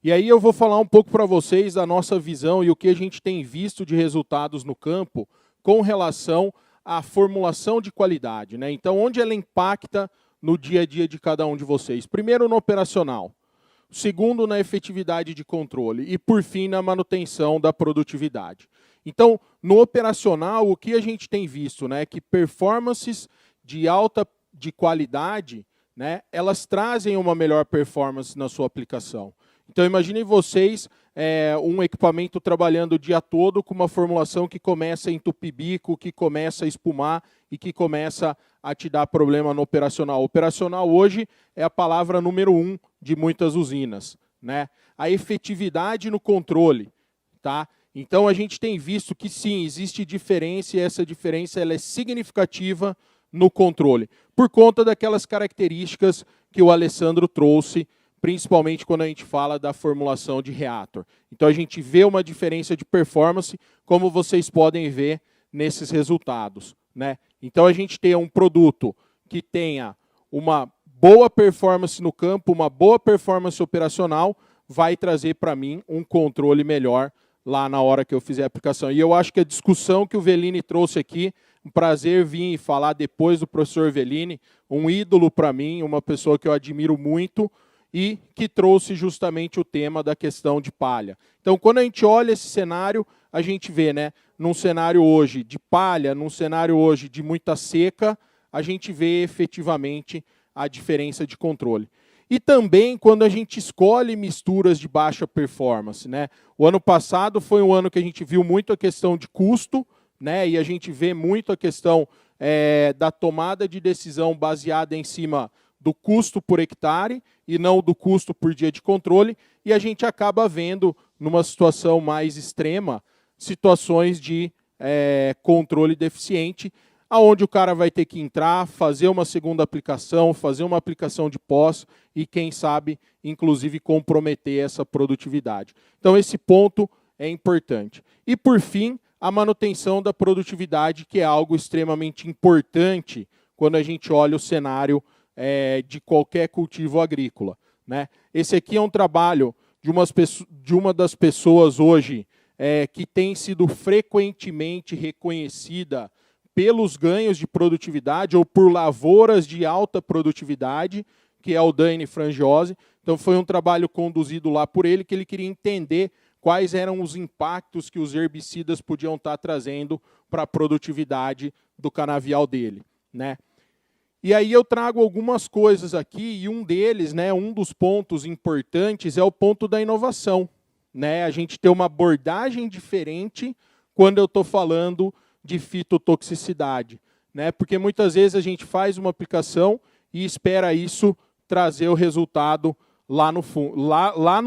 E aí eu vou falar um pouco para vocês da nossa visão e o que a gente tem visto de resultados no campo com relação à formulação de qualidade, né? Então, onde ela impacta no dia a dia de cada um de vocês? Primeiro, no operacional. Segundo, na efetividade de controle. E, por fim, na manutenção da produtividade. Então, no operacional, o que a gente tem visto, né, é que performances de alta de qualidade, né, elas trazem uma melhor performance na sua aplicação. Então, imaginem vocês um equipamento trabalhando o dia todo com uma formulação que começa a entupir bico, que começa a espumar e que começa a te dar problema no operacional. Operacional hoje é a palavra número 1 de muitas usinas, né? A efetividade no controle, tá? Então, a gente tem visto que sim, existe diferença e essa diferença ela é significativa no controle, por conta daquelas características que o Alessandro trouxe, principalmente quando a gente fala da formulação de reator. Então, a gente vê uma diferença de performance, como vocês podem ver nesses resultados, né? Então, a gente tem um produto que tenha uma boa performance no campo, uma boa performance operacional, vai trazer para mim um controle melhor lá na hora que eu fizer a aplicação. E eu acho que a discussão que o Velini trouxe aqui, um prazer vir e falar depois do professor Velini, um ídolo para mim, uma pessoa que eu admiro muito, e que trouxe justamente o tema da questão de palha. Então, quando a gente olha esse cenário, a gente vê, né, num cenário hoje de palha, num cenário hoje de muita seca, a gente vê efetivamente a diferença de controle. E também quando a gente escolhe misturas de baixa performance, né? O ano passado foi um ano que a gente viu muito a questão de custo, né? E a gente vê muito a questão da tomada de decisão baseada em cima do custo por hectare e não do custo por dia de controle, e a gente acaba vendo, numa situação mais extrema, situações de controle deficiente, aonde o cara vai ter que entrar, fazer uma segunda aplicação, fazer uma aplicação de pós e, quem sabe, inclusive comprometer essa produtividade. Então, esse ponto é importante. E, por fim, a manutenção da produtividade, que é algo extremamente importante quando a gente olha o cenário de qualquer cultivo agrícola, né? Esse aqui é um trabalho de uma das pessoas hoje que tem sido frequentemente reconhecida pelos ganhos de produtividade ou por lavouras de alta produtividade, que é o Dani Frangiose. Então, foi um trabalho conduzido lá por ele, que ele queria entender quais eram os impactos que os herbicidas podiam estar trazendo para a produtividade do canavial dele, né? E aí eu trago algumas coisas aqui, e um deles, né, um dos pontos importantes é o ponto da inovação, né? A gente ter uma abordagem diferente quando eu estou falando de fitotoxicidade, né? Porque muitas vezes a gente faz uma aplicação e espera isso trazer o resultado lá no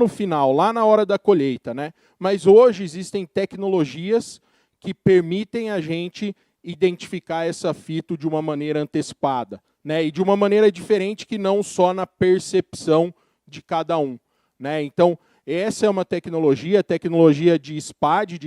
final, lá na hora da colheita, né? Mas hoje existem tecnologias que permitem a gente identificar essa fito de uma maneira antecipada, né? E de uma maneira diferente que não só na percepção de cada um, né? Então, essa é uma tecnologia, a tecnologia de SPAD,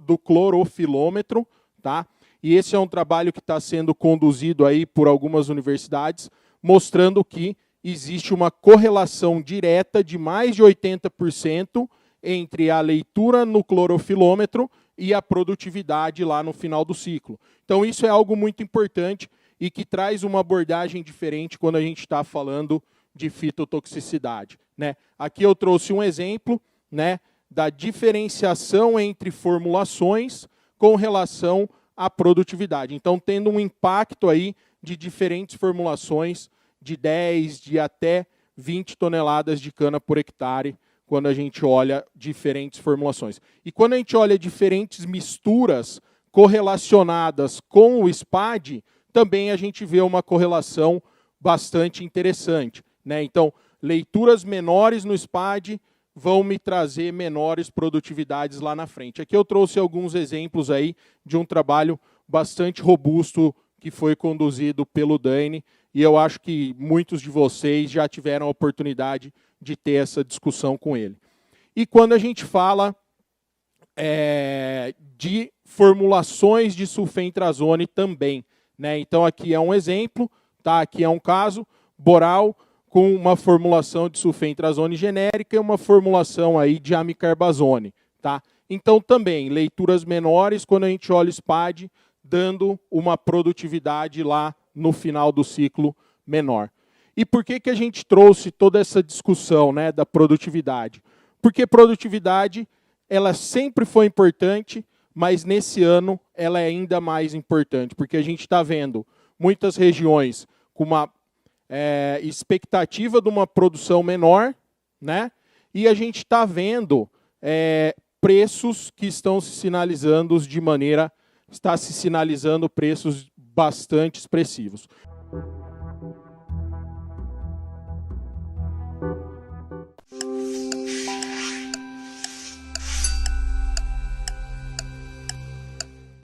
do clorofilômetro, tá? E esse é um trabalho que está sendo conduzido aí por algumas universidades, mostrando que existe uma correlação direta de mais de 80% entre a leitura no clorofilômetro e a produtividade lá no final do ciclo. Então, isso é algo muito importante e que traz uma abordagem diferente quando a gente está falando de fitotoxicidade, né? Aqui eu trouxe um exemplo, né, da diferenciação entre formulações com relação à produtividade. Então, tendo um impacto aí de diferentes formulações de 10, de até 20 toneladas de cana por hectare, quando a gente olha diferentes formulações. E quando a gente olha diferentes misturas correlacionadas com o SPAD, também a gente vê uma correlação bastante interessante, né? Então, leituras menores no SPAD vão me trazer menores produtividades lá na frente. Aqui eu trouxe alguns exemplos aí de um trabalho bastante robusto que foi conduzido pelo Dani, e eu acho que muitos de vocês já tiveram a oportunidade de ter essa discussão com ele. E quando a gente fala de formulações de sulfentrazone também, né? Então, aqui é um exemplo, tá? Aqui é um caso, boral com uma formulação de sulfentrazone genérica e uma formulação aí de amicarbazone, tá? Então também, leituras menores quando a gente olha o SPAD, dando uma produtividade lá no final do ciclo menor. E por que a gente trouxe toda essa discussão, né, da produtividade? Porque produtividade, ela sempre foi importante, mas nesse ano ela é ainda mais importante, porque a gente está vendo muitas regiões com uma expectativa de uma produção menor, né? E a gente está vendo preços que estão se sinalizando de maneira, está se sinalizando preços bastante expressivos.